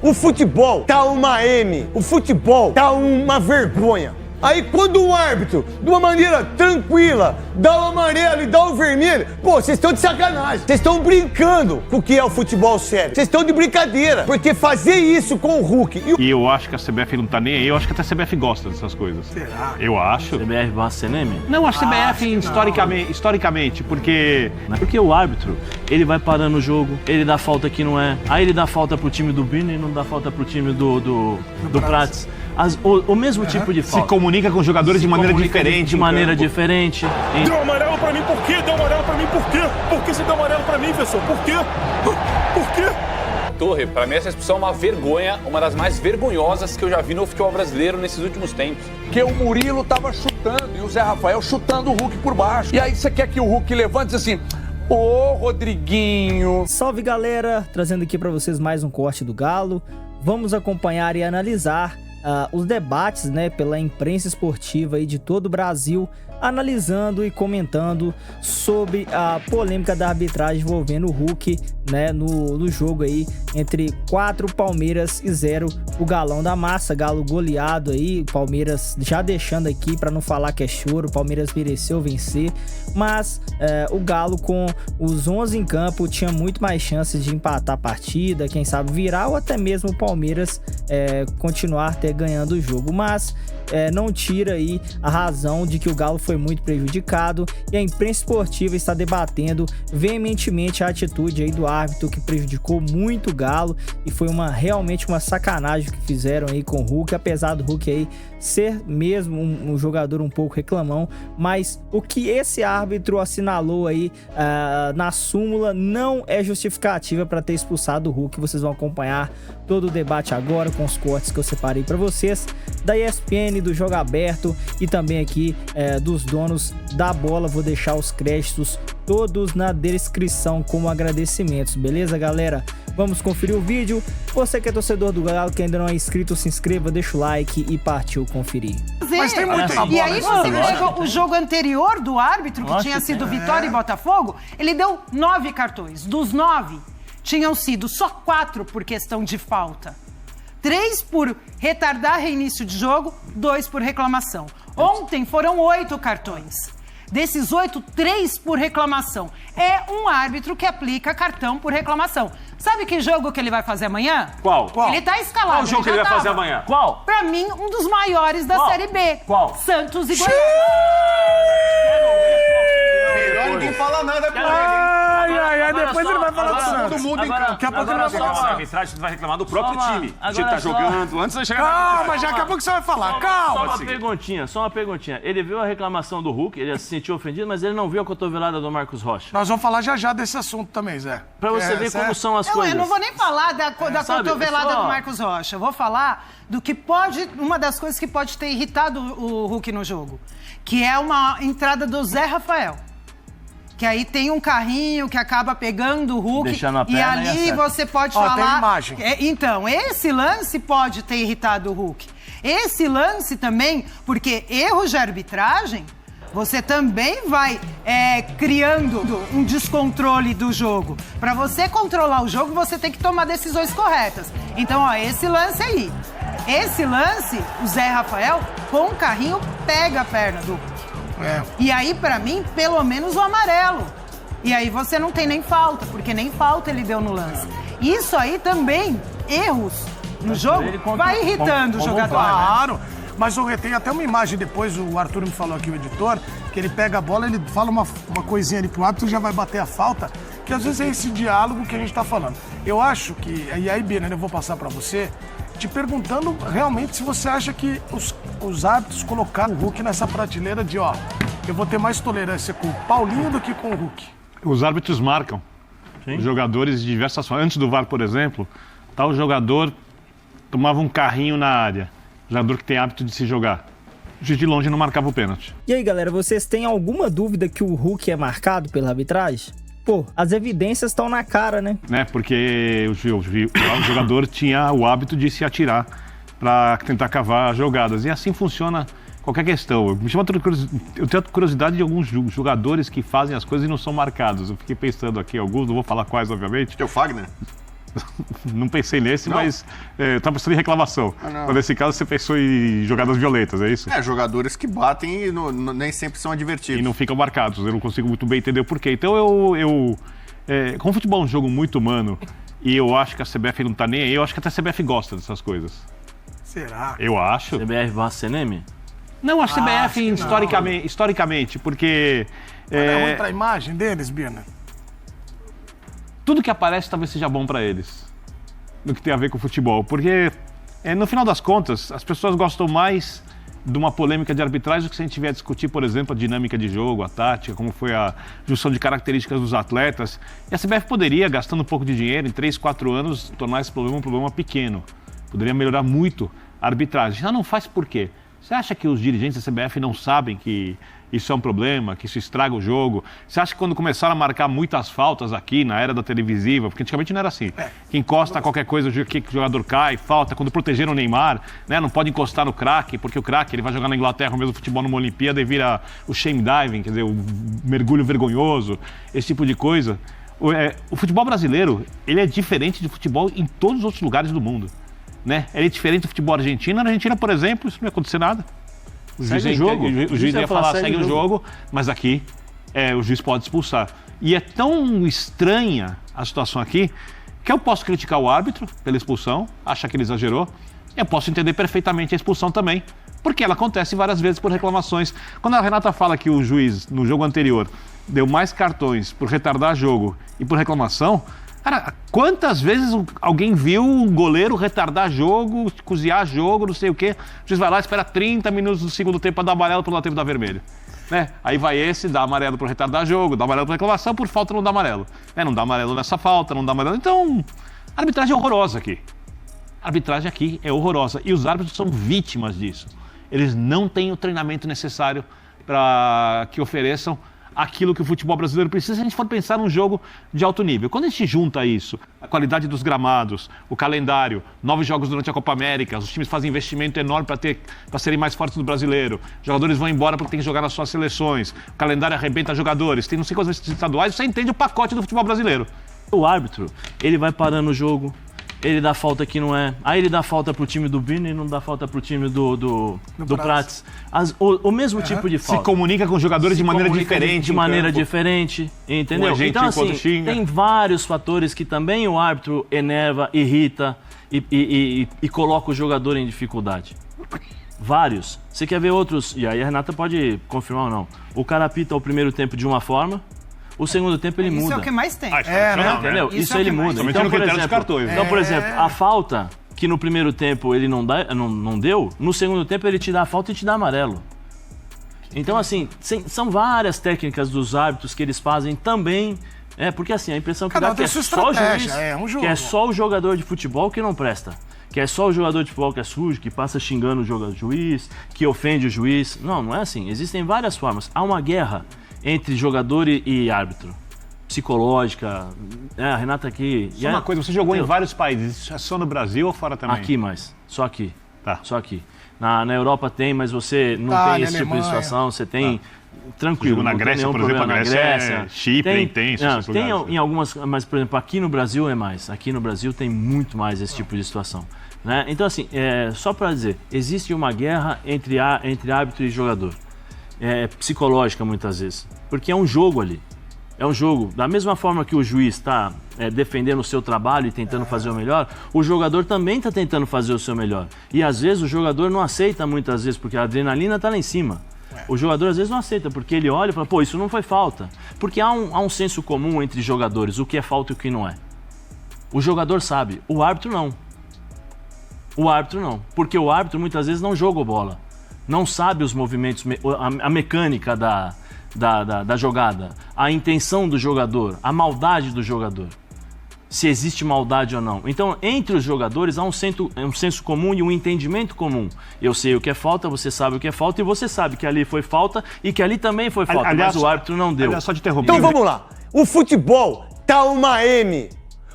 O futebol tá uma M, o futebol tá uma vergonha. Aí quando o árbitro, de uma maneira tranquila, dá o amarelo e dá o vermelho, pô, vocês estão de sacanagem. Vocês estão brincando com o que é o futebol sério. Vocês estão de brincadeira. Porque fazer isso com o Hulk... E eu acho que a CBF não tá nem aí. Eu acho que até a CBF gosta dessas coisas. Será? Eu acho. A CBF gosta de CNM? Não, a CBF historicamente, porque... Porque o árbitro, ele vai parando o jogo, ele dá falta que não é, aí ele dá falta pro time do Bino e não dá falta pro time do Prats. O mesmo tipo de falta. Se comunica com os jogadores de maneira diferente. De maneira diferente. Deu amarelo pra mim por quê? Deu amarelo pra mim por quê? Por que você deu amarelo pra mim, pessoal? Por quê? Por quê? Torre, pra mim essa expulsão é uma vergonha, uma das mais vergonhosas que eu já vi no futebol brasileiro nesses últimos tempos. Porque o Murilo tava chutando e o Zé Rafael chutando o Hulk por baixo. E aí você quer que o Hulk levante assim... Ô, Rodriguinho! Salve, galera! Trazendo aqui pra vocês mais um corte do Galo. Vamos acompanhar e analisar os debates, né, pela imprensa esportiva aí de todo o Brasil, analisando e comentando sobre a polêmica da arbitragem envolvendo o Hulk, né, no jogo aí entre 4 Palmeiras e 0 o Galão da Massa. Galo goleado aí, Palmeiras já deixando aqui para não falar que é choro, o Palmeiras mereceu vencer, mas o Galo com os 11 em campo tinha muito mais chances de empatar a partida, quem sabe virar, ou até mesmo o Palmeiras continuar até ganhando o jogo, mas não tira aí a razão de que o Galo foi muito prejudicado, e a imprensa esportiva está debatendo veementemente a atitude aí do árbitro, que prejudicou muito o Galo, e foi realmente uma sacanagem que fizeram aí com o Hulk, apesar do Hulk aí ser mesmo um jogador um pouco reclamão, mas o que esse árbitro assinalou aí na súmula não é justificativa para ter expulsado o Hulk. Vocês vão acompanhar todo o debate agora com os cortes que eu separei para vocês da ESPN, do Jogo Aberto e também aqui dos donos da bola. Vou deixar os créditos todos na descrição como agradecimentos, beleza, galera? Vamos conferir o vídeo. Você que é torcedor do Galo, que ainda não é inscrito, se inscreva, deixa o like e partiu conferir. Mas tem muito na bola. E aí você pega o jogo anterior do árbitro, que tinha sido Vitória e Botafogo, ele deu 9 cartões. Dos 9, tinham sido só 4 por questão de falta. 3 por retardar reinício de jogo, 2 por reclamação. Ontem foram 8 cartões. Desses 8, 3 por reclamação. É um árbitro que aplica cartão por reclamação. Sabe que jogo que ele vai fazer amanhã? Qual? Ele tá escalado. Qual jogo que ele vai fazer amanhã? Qual? Pra mim, um dos maiores da Série B. Qual? Santos e Goiás. Ninguém fala nada com ele. Ai, depois ele vai falar do Santos. Todo mundo em campo. Daqui a pouco ele vai falar. A arbitragem tu vai reclamar do próprio time. O time tá Agora jogando antes de chegar na Calma, arbitragem. já daqui a pouco você vai falar. Só Calma. uma perguntinha. Ele viu a reclamação do Hulk, ele se sentiu ofendido, mas ele não viu a cotovelada do Marcos Rocha. Nós vamos falar já desse assunto também, Zé. Pra você ver como são as coisas. Eu não vou nem falar da sabe, cotovelada só- do Marcos Rocha. Eu vou falar do que pode... Uma das coisas que pode ter irritado o Hulk no jogo. Que é uma entrada do Zé Rafael. Que aí tem um carrinho que acaba pegando o Hulk. Deixando a E perna e ali acerta. você pode Ó, falar... tem imagem. Então, esse lance pode ter irritado o Hulk. Esse lance também, porque erros de arbitragem... Você também vai criando um descontrole do jogo. Para você controlar o jogo, você tem que tomar decisões corretas. Então, ó, esse lance aí. Esse lance, o Zé Rafael, com o carrinho, pega a perna do Hulk. E aí, para mim, pelo menos o amarelo. E aí você não tem nem falta, porque nem falta ele deu no lance. Isso aí também, erros no jogo, vai irritando o jogador. Claro. Mas tem até uma imagem depois, o Arthur me falou aqui, o editor, que ele pega a bola, ele fala uma coisinha ali pro árbitro, já vai bater a falta, que às vezes é esse diálogo que a gente tá falando. Eu acho que, e aí, Bina, eu vou passar pra você, te perguntando realmente se você acha que os árbitros colocaram o Hulk nessa prateleira de, ó, eu vou ter mais tolerância com o Paulinho do que com o Hulk. Os árbitros marcam. Os jogadores de diversas formas. Antes do VAR, por exemplo, tal jogador tomava um carrinho na área. Jogador que tem hábito de se jogar. O juiz de longe não marcava o pênalti. E aí, galera, vocês têm alguma dúvida que o Hulk é marcado pela arbitragem? Pô, as evidências estão na cara, né? Porque o jogador tinha o hábito de se atirar para tentar cavar jogadas. E assim funciona qualquer questão. Eu tenho curiosidade de alguns jogadores que fazem as coisas e não são marcados. Eu fiquei pensando aqui, alguns, não vou falar quais, obviamente. Que é o Fagner? Não pensei nesse, mas estava pensando em reclamação. Mas nesse caso você pensou em jogadas violentas, é isso? Jogadores que batem e nem sempre são advertidos. E não ficam marcados, eu não consigo muito bem entender o porquê. Então como o futebol é um jogo muito humano, e eu acho que a CBF não tá nem aí, eu acho que até a CBF gosta dessas coisas. Será? Eu acho. CBF vs CNM? Não, a CBF historicamente, porque... É outra imagem deles, Bina. Tudo que aparece talvez seja bom para eles, no que tem a ver com o futebol. Porque, no final das contas, as pessoas gostam mais de uma polêmica de arbitragem do que se a gente vier discutir, por exemplo, a dinâmica de jogo, a tática, como foi a junção de características dos atletas. E a CBF poderia, gastando um pouco de dinheiro, em 3, 4 anos, tornar esse problema um problema pequeno. Poderia melhorar muito a arbitragem. Ela não faz por quê? Você acha que os dirigentes da CBF não sabem que isso é um problema, que isso estraga o jogo? Você acha que quando começaram a marcar muitas faltas aqui na era da televisiva, porque antigamente não era assim, que encosta qualquer coisa, o jogador cai, falta, quando protegeram o Neymar, né, não pode encostar no craque, porque o craque ele vai jogar na Inglaterra o mesmo futebol numa Olimpíada e vira o shame diving, quer dizer, o mergulho vergonhoso, esse tipo de coisa. O futebol brasileiro, ele é diferente de futebol em todos os outros lugares do mundo. Né? Ele é diferente do futebol argentino. Na Argentina, por exemplo, isso não ia acontecer nada. O juiz ia falar, segue o jogo, mas aqui o juiz pode expulsar. E é tão estranha a situação aqui que eu posso criticar o árbitro pela expulsão, achar que ele exagerou, e eu posso entender perfeitamente a expulsão também, porque ela acontece várias vezes por reclamações. Quando a Renata fala que o juiz, no jogo anterior, deu mais cartões por retardar jogo e por reclamação, cara, quantas vezes alguém viu um goleiro retardar jogo, cozinhar jogo, não sei o quê, o juiz vai lá, espera 30 minutos do segundo tempo para dar amarelo para não dar tempo da vermelho. Né? Aí vai esse, dá amarelo por retardar jogo, dá amarelo por reclamação, por falta não dá amarelo. Não dá amarelo nessa falta, não dá amarelo. Então, a arbitragem é horrorosa aqui. A arbitragem aqui é horrorosa e os árbitros são vítimas disso. Eles não têm o treinamento necessário para que ofereçam aquilo que o futebol brasileiro precisa se a gente for pensar num jogo de alto nível. Quando a gente junta isso, a qualidade dos gramados, o calendário, 9 jogos durante a Copa América, os times fazem investimento enorme para serem mais fortes do brasileiro, jogadores vão embora porque tem que jogar nas suas seleções, o calendário arrebenta jogadores, tem não sei quantas estaduais, você entende o pacote do futebol brasileiro. O árbitro, ele vai parando o jogo, ele dá falta que não é. Aí ele dá falta pro time do Vini e não dá falta pro time do Prats. O mesmo tipo de falta. Se comunica com os jogadores de maneira diferente. De maneira diferente, entendeu? Então, assim, tem vários fatores que também o árbitro enerva, irrita e coloca o jogador em dificuldade. Vários. Você quer ver outros? E aí a Renata pode confirmar ou não. O cara apita o primeiro tempo de uma forma, o segundo tempo ele muda. Isso é o que mais tem. Entendeu? Isso ele muda. Então, por exemplo, a falta que no primeiro tempo ele não deu, no segundo tempo ele te dá a falta e te dá amarelo. Então, assim, são várias técnicas dos árbitros que eles fazem também. Porque assim, a impressão que dá que é só o juiz, que é só o jogador de futebol que não presta. Que é só o jogador de futebol que é sujo, que passa xingando o juiz, que ofende o juiz. Não é assim. Existem várias formas. Há uma guerra entre jogador e árbitro. Psicológica. A Renata aqui... Só uma coisa, você jogou em vários países. Isso é só no Brasil ou fora também? Aqui mais. Só aqui. Tá. Só aqui. Na Europa tem, mas você não tem esse tipo de situação. Você tem... Tranquilo. Na Grécia, por exemplo, na Grécia, Chipre, tem em algumas, mas por exemplo, aqui no Brasil é mais. Aqui no Brasil tem muito mais esse tipo de situação. Né? Então, assim, só para dizer, existe uma guerra entre árbitro e jogador. Psicológica muitas vezes, porque é um jogo ali. É um jogo. Da mesma forma que o juiz está defendendo o seu trabalho e tentando fazer o melhor, o jogador também está tentando fazer o seu melhor. E às vezes o jogador não aceita muitas vezes, porque a adrenalina está lá em cima. O jogador às vezes não aceita, porque ele olha e fala, pô, isso não foi falta. Porque há um senso comum entre jogadores, o que é falta e o que não é. O jogador sabe, o árbitro não. O árbitro não, porque o árbitro muitas vezes não joga bola. Não sabe os movimentos, a mecânica da jogada, a intenção do jogador, a maldade do jogador. Se existe maldade ou não. Então, entre os jogadores há um senso comum e um entendimento comum. Eu sei o que é falta, você sabe o que é falta, e você sabe que ali foi falta e que ali também foi falta, mas o árbitro não deu. Só te interromper. Então vamos lá. O futebol tá uma M.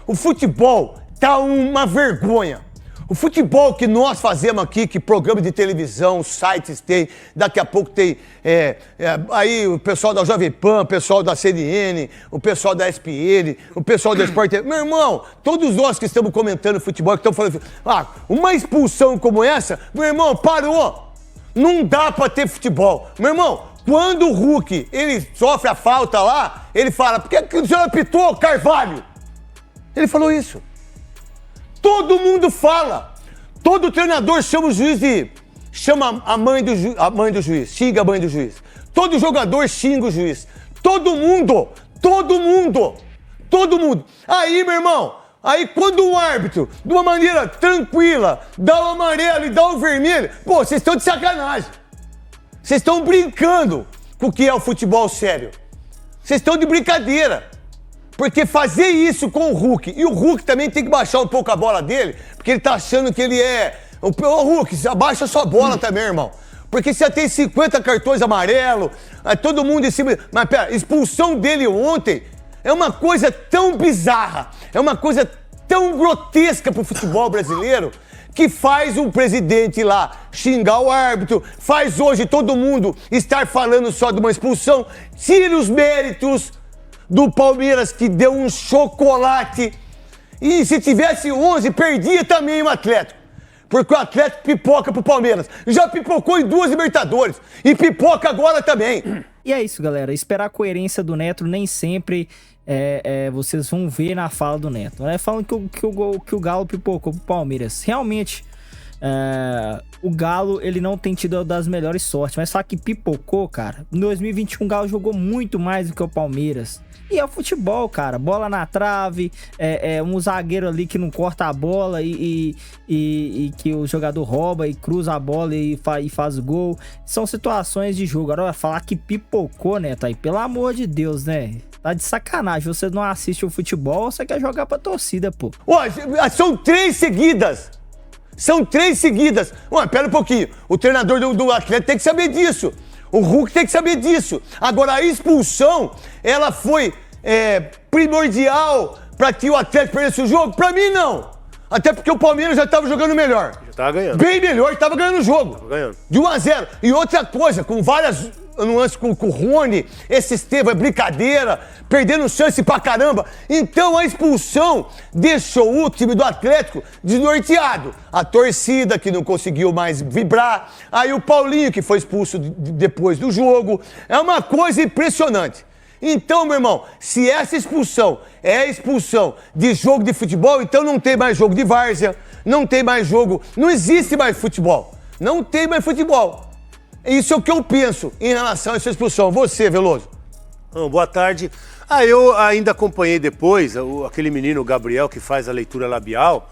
O futebol tá uma vergonha. O futebol que nós fazemos aqui, que programa de televisão, sites tem, daqui a pouco tem aí o pessoal da Jovem Pan, o pessoal da CNN, o pessoal da ESPN, o pessoal da Sport TV. Meu irmão, todos nós que estamos comentando futebol, que estamos falando... uma expulsão como essa, meu irmão, parou. Não dá pra ter futebol. Meu irmão, quando o Hulk, ele sofre a falta lá, ele fala, por que o senhor apitou, Carvalho? Ele falou isso. Todo mundo fala. Todo treinador chama o juiz de... Chama a mãe do juiz. Xinga a mãe do juiz. Todo jogador xinga o juiz. Todo mundo. Aí, meu irmão, aí quando o árbitro, de uma maneira tranquila, dá o amarelo e dá o vermelho, pô, vocês estão de sacanagem. Vocês estão brincando com o que é o futebol sério. Vocês estão de brincadeira. Porque fazer isso com o Hulk, e o Hulk também tem que baixar um pouco a bola dele, porque ele tá achando que ele é... Ô Hulk, abaixa a sua bola também, irmão. Porque você já tem 50 cartões amarelos, todo mundo em cima... Mas pera, expulsão dele ontem é uma coisa tão bizarra, é uma coisa tão grotesca pro futebol brasileiro, que faz um presidente lá xingar o árbitro, faz hoje todo mundo estar falando só de uma expulsão, tira os méritos do Palmeiras, que deu um chocolate. E se tivesse 11, perdia também o Atlético. Porque o Atlético pipoca pro Palmeiras. Já pipocou em 2 Libertadores. E pipoca agora também. E é isso, galera. Esperar a coerência do Neto nem sempre vocês vão ver na fala do Neto. Falam que o Galo pipocou pro Palmeiras. Realmente, o Galo, ele não tem tido das melhores sortes. Mas só que pipocou, cara. Em 2021, o Galo jogou muito mais do que o Palmeiras. E é o futebol, cara. Bola na trave, um zagueiro ali que não corta a bola e que o jogador rouba e cruza a bola e faz gol. São situações de jogo. Agora vai falar que pipocou, né, tá aí? Pelo amor de Deus, né? Tá de sacanagem. Você não assiste o futebol, você quer jogar pra torcida, pô. São 3 seguidas. Ué, pera um pouquinho. O treinador do Atlético tem que saber disso. O Hulk tem que saber disso. Agora, a expulsão, ela foi primordial pra que o Atlético perdesse o jogo? Pra mim, não. Até porque o Palmeiras já tava jogando melhor. Já tava ganhando. Bem melhor, tava ganhando o jogo. Tava ganhando. De 1-0. E outra coisa, com várias nuances com o Rony, esse Estevão é brincadeira, perdendo chance pra caramba. Então a expulsão deixou o time do Atlético desnorteado. A torcida que não conseguiu mais vibrar. Aí o Paulinho que foi expulso depois do jogo. É uma coisa impressionante. Então, meu irmão, se essa expulsão é expulsão de jogo de futebol, então não tem mais jogo de várzea, não tem mais jogo, não existe mais futebol. Não tem mais futebol. Isso é o que eu penso em relação a essa expulsão. Você, Veloso. Boa tarde. Eu ainda acompanhei depois aquele menino, o Gabriel, que faz a leitura labial,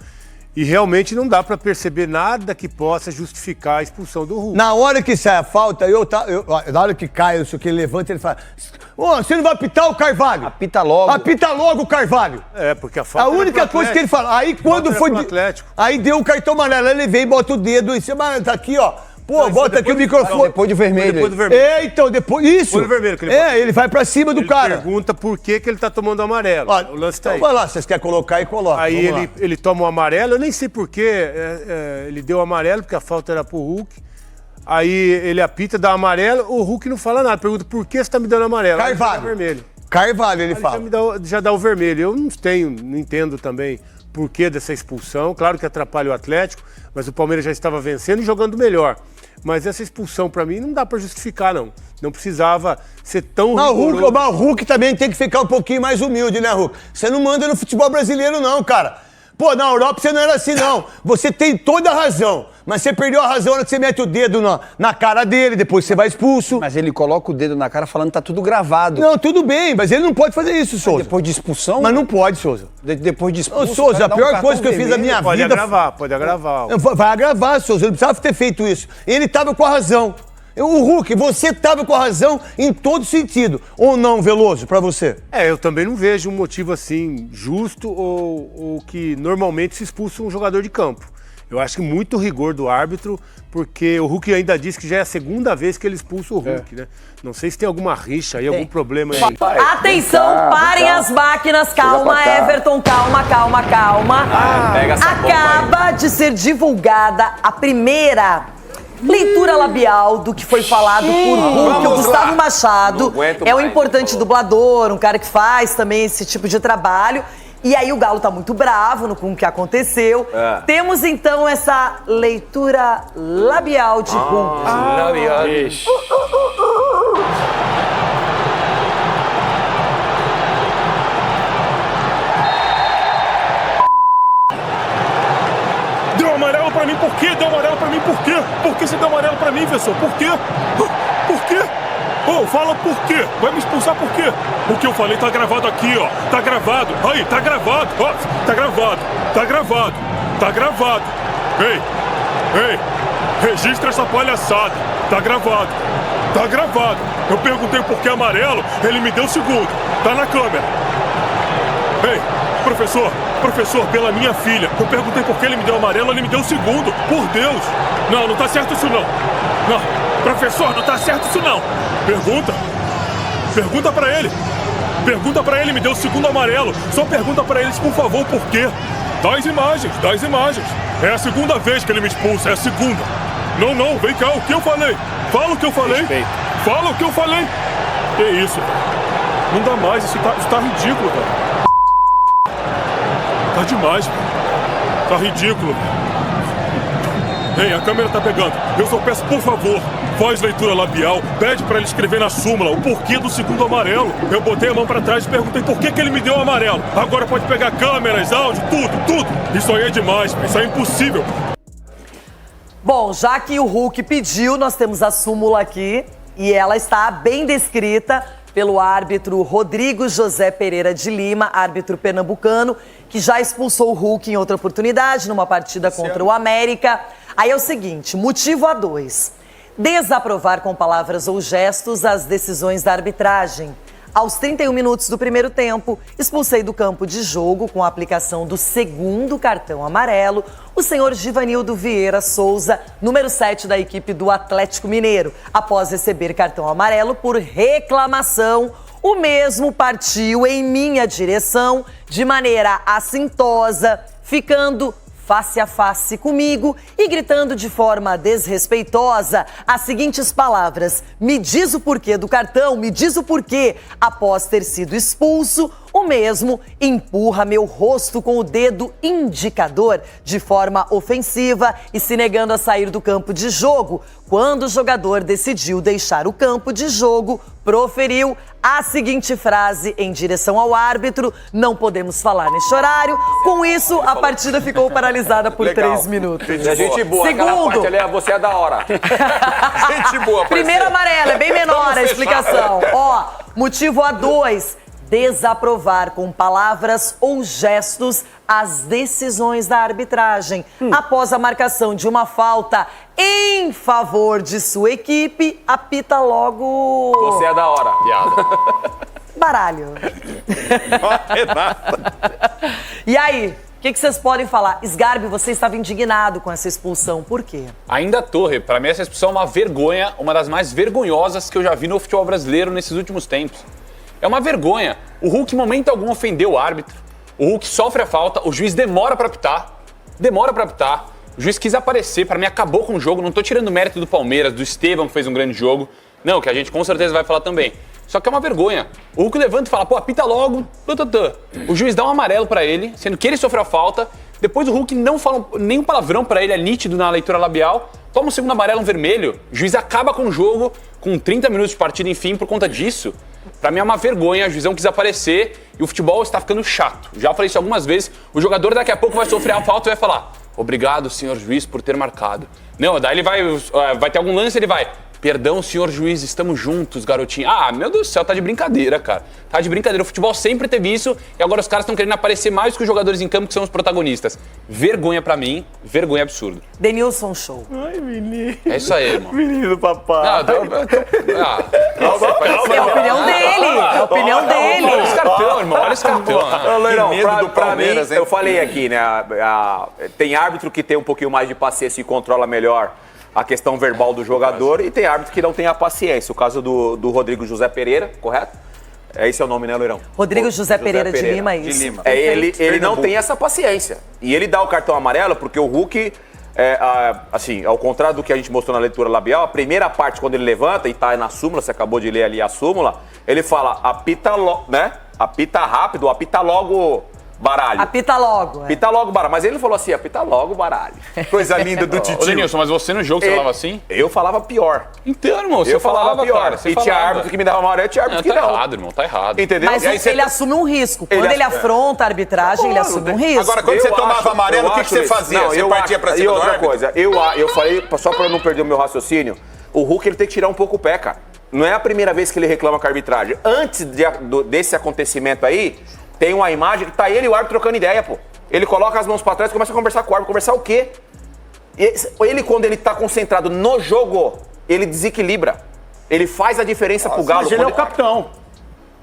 e realmente não dá pra perceber nada que possa justificar a expulsão do Hulk. Na hora que sai a falta, na hora que cai, o que ele levanta, ele fala: você não vai apitar o Carvalho? Apita logo. Apita logo o Carvalho. Porque a falta a única coisa que ele fala. Aí quando foi... Aí deu o cartão amarelo, ele vem e bota o dedo em cima, tá aqui, ó. Pô, bota aqui o microfone. Depois do vermelho. Depois do vermelho. Então, depois... Isso. Depois do vermelho. Que ele vai pra cima do cara. Ele pergunta por que ele tá tomando amarelo. O lance tá aí. Então vai lá, vocês querem colocar e coloca. Aí ele toma o amarelo, eu nem sei por que ele deu o amarelo, porque a falta era pro Hulk. Aí ele apita, dá amarelo, o Hulk não fala nada. Pergunta por que você tá me dando amarelo. Carvalho. Vermelho. Carvalho, ele fala. Já dá o vermelho. Eu não entendo também por que dessa expulsão. Claro que atrapalha o Atlético, mas o Palmeiras já estava vencendo e jogando melhor. Mas essa expulsão, pra mim, não dá pra justificar, não. Não precisava ser tão rigoroso. Mas o Hulk também tem que ficar um pouquinho mais humilde, né, Hulk? Você não manda no futebol brasileiro, não, cara. Pô, na Europa você não era assim, não. Você tem toda a razão. Mas você perdeu a razão na hora que você mete o dedo na cara dele, depois você vai expulso. Mas ele coloca o dedo na cara falando que tá tudo gravado. Não, tudo bem, mas ele não pode fazer isso, Souza. Depois de expulsão? Mas não pode, Souza. Depois de expulsão. Souza, a pior coisa que eu fiz na minha vida... Pode agravar. Vai agravar, Souza. Ele não precisava ter feito isso. Ele tava com a razão. O Hulk, você tava com a razão em todo sentido. Ou não, Veloso, pra você? Eu também não vejo um motivo assim justo ou que normalmente se expulsa um jogador de campo. Eu acho que muito rigor do árbitro, porque o Hulk ainda disse que já é a segunda vez que ele expulsa o Hulk, né? Não sei se tem alguma rixa aí, algum problema aí. Atenção, parem as máquinas. Calma, Everton, calma. Pega essa bomba Acaba de ser divulgada a primeira leitura labial do que foi falado por Hulk. O Gustavo Machado é um importante dublador, um cara que faz também esse tipo de trabalho. E aí o Galo tá muito bravo com o que aconteceu. Temos então essa leitura labial de Hulk. Labial. Deu amarelo pra mim por quê? Deu amarelo pra mim por quê? Por que você deu amarelo pra mim, Vessor? Por quê? Por quê? Ô, fala por quê? Vai me expulsar por quê? O que eu falei tá gravado aqui, ó. Tá gravado. Aí, tá gravado. Ó, tá gravado. Tá gravado. Tá gravado. Ei, registra essa palhaçada. Tá gravado. Tá gravado. Eu perguntei por que amarelo, ele me deu segundo. Tá na câmera. Ei, professor, pela minha filha. Eu perguntei por que ele me deu amarelo, ele me deu segundo. Por Deus. Não tá certo isso não. Não, professor, não tá certo isso não. Pergunta pra ele. Pergunta pra ele, me deu o segundo amarelo. Só pergunta pra eles, por favor, por quê. Dá as imagens. É a segunda vez que ele me expulsa, é a segunda. Não, vem cá, o que eu falei? Fala o que eu falei. Respeito. Fala o que eu falei. Que isso, velho. Não dá mais, isso tá ridículo, velho. Tá demais, velho. Tá ridículo, velho. Ei, a câmera tá pegando. Eu só peço, por favor, faz leitura labial, pede pra ele escrever na súmula o porquê do segundo amarelo. Eu botei a mão pra trás e perguntei por que ele me deu o amarelo. Agora pode pegar câmeras, áudio, tudo. Isso aí é demais, isso é impossível. Bom, já que o Hulk pediu, nós temos a súmula aqui e ela está bem descrita pelo árbitro Rodrigo José Pereira de Lima, árbitro pernambucano, que já expulsou o Hulk em outra oportunidade, numa partida contra o América. Aí é o seguinte, motivo A2, desaprovar com palavras ou gestos as decisões da arbitragem. Aos 31 minutos do primeiro tempo, expulsei do campo de jogo, com a aplicação do segundo cartão amarelo, o senhor Givanildo Vieira Souza, número 7 da equipe do Atlético Mineiro. Após receber cartão amarelo por reclamação, o mesmo partiu em minha direção de maneira assintosa, ficando face a face comigo e gritando de forma desrespeitosa as seguintes palavras: me diz o porquê do cartão, me diz o porquê. Após ter sido expulso, o mesmo empurra meu rosto com o dedo indicador de forma ofensiva e se negando a sair do campo de jogo. Quando o jogador decidiu deixar o campo de jogo, proferiu a seguinte frase em direção ao árbitro: não podemos falar neste horário. Com isso, a partida ficou paralisada por 3 minutos. Gente boa, aquela parte ali, você é da hora. Gente boa, parceiro. Primeiro amarelo, é bem menor a explicação. Ó, motivo A2, desaprovar com palavras ou gestos as decisões da arbitragem. Após a marcação de uma falta em favor de sua equipe, apita logo... Você é da hora, piada. Baralho. E aí, o que vocês podem falar? Sgarbi, você estava indignado com essa expulsão, por quê? Ainda Torre, pra mim essa expulsão é uma vergonha, uma das mais vergonhosas que eu já vi no futebol brasileiro nesses últimos tempos. É uma vergonha. O Hulk, em momento algum, ofendeu o árbitro. O Hulk sofre a falta, o juiz demora pra apitar. O juiz quis aparecer, pra mim acabou com o jogo. Não tô tirando mérito do Palmeiras, do Estevão, que fez um grande jogo. Não, que a gente com certeza vai falar também. Só que é uma vergonha. O Hulk levanta e fala, pô, apita logo. O juiz dá um amarelo pra ele, sendo que ele sofreu a falta. Depois o Hulk não fala nenhum palavrão pra ele, é nítido na leitura labial. Toma um segundo amarelo, um vermelho. O juiz acaba com o jogo, com 30 minutos de partida, enfim, por conta disso. Pra mim é uma vergonha, o juizão quis aparecer e o futebol está ficando chato. Já falei isso algumas vezes, o jogador daqui a pouco vai sofrer a falta e vai falar: obrigado, senhor juiz, por ter marcado. Não, daí ele vai ter algum lance, ele vai: Perdão, senhor juiz, estamos juntos, garotinho. Ah, meu Deus do céu, tá de brincadeira, cara. Tá de brincadeira. O futebol sempre teve isso e agora os caras estão querendo aparecer mais que os jogadores em campo, que são os protagonistas. Vergonha pra mim, vergonha absurdo. Denilson Show. Ai, menino. É isso aí, irmão. Menino, papai. É a opinião dele. É a opinião dele. Olha esse cartão, irmão. Olha esse cartão. Leirão, medo do pra mim, Palmeiras, hein? eu falei aqui, né? Tem árbitro que tem um pouquinho mais de paciência e controla melhor a questão verbal do jogador e tem árbitro que não tem a paciência. O caso do Rodrigo José Pereira, correto? Esse é o nome, né, Leirão? Rodrigo José Pereira de Lima, isso. De Lima. Ele não tem essa paciência. E ele dá o cartão amarelo porque o Hulk, assim, ao contrário do que a gente mostrou na leitura labial, a primeira parte, quando ele levanta e tá na súmula, você acabou de ler ali a súmula, ele fala, apita rápido, apita logo baralho. Apita logo. Apita logo baralho. Mas ele falou assim, apita logo baralho. Coisa linda do Titio. Ô, Denilson, mas você no jogo, você falava assim? Eu falava pior. Então, irmão, você eu falava pior. cara, e tinha árbitro que me dava amarelo, tinha árbitro que não. Tá errado, irmão, tá errado. Entendeu? Mas E aí ele assume um risco. Quando ele afronta a arbitragem, ele assume um risco. Agora, quando você tomava amarelo, o que você fazia? Você partia pra cima do outra árbitro? coisa, eu falei, só pra não perder o meu raciocínio, o Hulk ele tem que tirar um pouco o pé, cara. Não é a primeira vez que ele reclama com a arbitragem. Antes desse acontecimento aí, tem uma imagem que tá ele e o árbitro trocando ideia, pô. Ele coloca as mãos pra trás e começa a conversar com o árbitro. Conversar o quê? Ele, quando ele tá concentrado no jogo, ele desequilibra. Ele faz a diferença pro Galo. Mas ele é o capitão.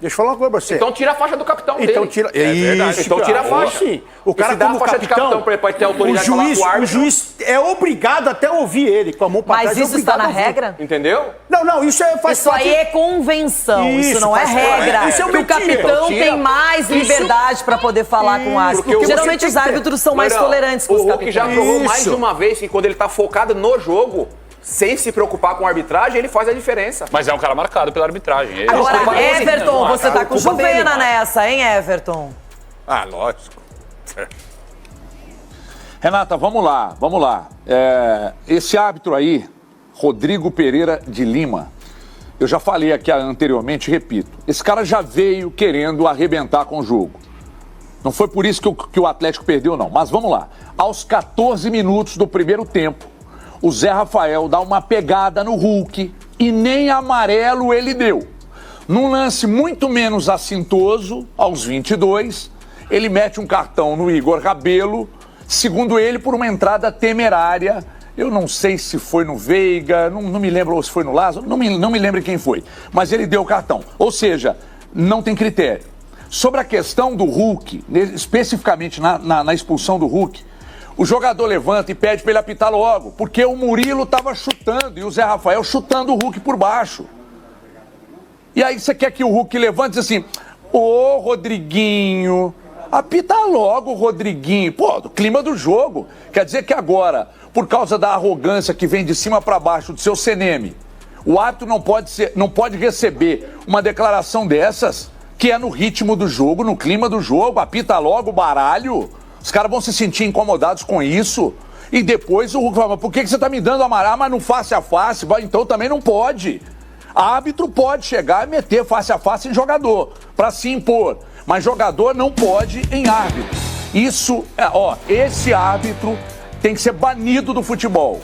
Deixa eu falar uma coisa pra você. Então tira a faixa do capitão então, dele. Tira... É verdade. Então tira a faixa. Sim. O cara dá como a faixa capitão, de capitão pra ele ter autoridade de falar com o árbitro. O juiz é obrigado até ouvir ele com a mão pra trás. Mas isso está na regra? Entendeu? Não, isso faz Isso aí é convenção, isso não é regra. Isso é o capitão tem mais liberdade pra poder falar com o árbitro. Geralmente os árbitros são mais tolerantes com os capitães. O Hulk já provou mais de uma vez que quando ele tá focado no jogo, sem se preocupar com a arbitragem, ele faz a diferença. Mas é um cara marcado pela arbitragem. Agora, Everton, você tá com Juvena nessa, hein, Everton? Ah, lógico. Renata, vamos lá. Esse árbitro aí, Rodrigo Pereira de Lima, eu já falei aqui anteriormente, repito, esse cara já veio querendo arrebentar com o jogo. Não foi por isso que o Atlético perdeu, não. Mas vamos lá. Aos 14 minutos do primeiro tempo, o Zé Rafael dá uma pegada no Hulk e nem amarelo ele deu. Num lance muito menos assintoso, aos 22, ele mete um cartão no Igor Rabelo, segundo ele, por uma entrada temerária. Eu não sei se foi no Veiga, não me lembro ou se foi no Lázaro, não me lembro quem foi. Mas ele deu o cartão. Ou seja, não tem critério. Sobre a questão do Hulk, especificamente na expulsão do Hulk, o jogador levanta e pede para ele apitar logo, porque o Murilo estava chutando e o Zé Rafael chutando o Hulk por baixo. E aí você quer que o Hulk levante e diz assim, ô Rodriguinho, apita logo, Rodriguinho. Pô, do clima do jogo. Quer dizer que agora, por causa da arrogância que vem de cima para baixo do seu CNM, o árbitro não pode receber uma declaração dessas, que é no ritmo do jogo, no clima do jogo, apita logo o baralho. Os caras vão se sentir incomodados com isso. E depois o Hulk fala, por que você tá me dando amarelo? Mas no face a face, então também não pode. Árbitro pode chegar e meter face a face em jogador, para se impor. Mas jogador não pode em árbitro. Isso, esse árbitro tem que ser banido do futebol.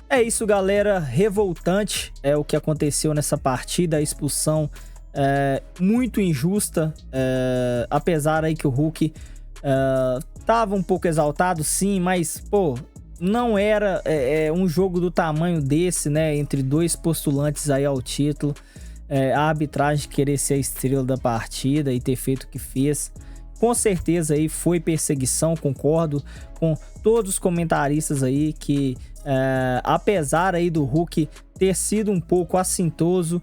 É isso, galera. Revoltante é o que aconteceu nessa partida, a expulsão muito injusta, apesar aí que o Hulk tava um pouco exaltado, sim, mas, pô, não era um jogo do tamanho desse, né, entre dois postulantes aí ao título, a arbitragem querer ser a estrela da partida e ter feito o que fez. Com certeza aí foi perseguição, concordo com todos os comentaristas aí que, apesar aí do Hulk ter sido um pouco assintoso,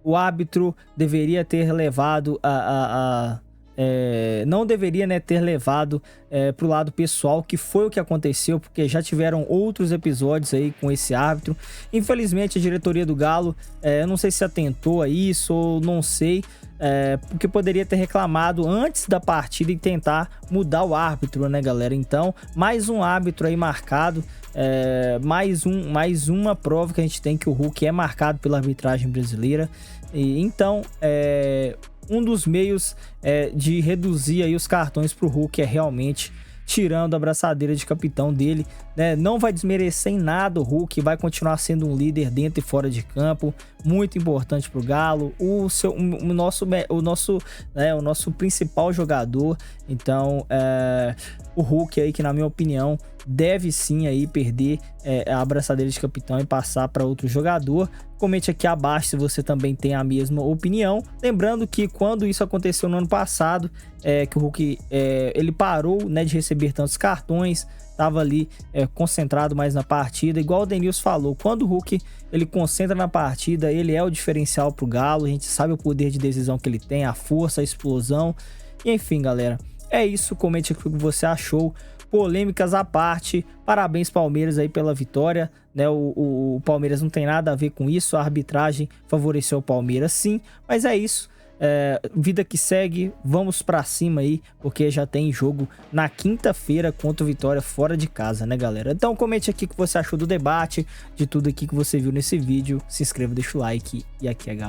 o árbitro deveria ter levado não deveria, né, ter levado pro lado pessoal, que foi o que aconteceu, porque já tiveram outros episódios aí com esse árbitro. Infelizmente a diretoria do Galo, eu não sei se atentou a isso ou não sei, porque poderia ter reclamado antes da partida e tentar mudar o árbitro, né, galera? Então, mais um árbitro aí marcado, mais uma prova que a gente tem que o Hulk é marcado pela arbitragem brasileira. E então, um dos meios de reduzir aí os cartões pro Hulk é realmente tirando a abraçadeira de capitão dele, né? Não vai desmerecer em nada o Hulk, vai continuar sendo um líder dentro e fora de campo, muito importante pro Galo, o nosso principal jogador. Então, o Hulk aí, que na minha opinião deve sim aí perder a abraçadeira de capitão e passar para outro jogador. Comente aqui abaixo se você também tem a mesma opinião. Lembrando que quando isso aconteceu no ano passado, que o Hulk ele parou, né, de receber tantos cartões, estava ali concentrado mais na partida, igual o Denilson falou, quando o Hulk ele concentra na partida, ele é o diferencial pro Galo, a gente sabe o poder de decisão que ele tem, a força, a explosão, e enfim, galera, é isso. Comente aqui o que você achou. Polêmicas à parte, parabéns Palmeiras aí pela vitória, né? O Palmeiras não tem nada a ver com isso, a arbitragem favoreceu o Palmeiras sim, mas é isso, vida que segue, vamos pra cima aí, porque já tem jogo na quinta-feira contra o Vitória fora de casa, né, galera? Então comente aqui o que você achou do debate, de tudo aqui que você viu nesse vídeo, se inscreva, deixa o like, e aqui é Galo.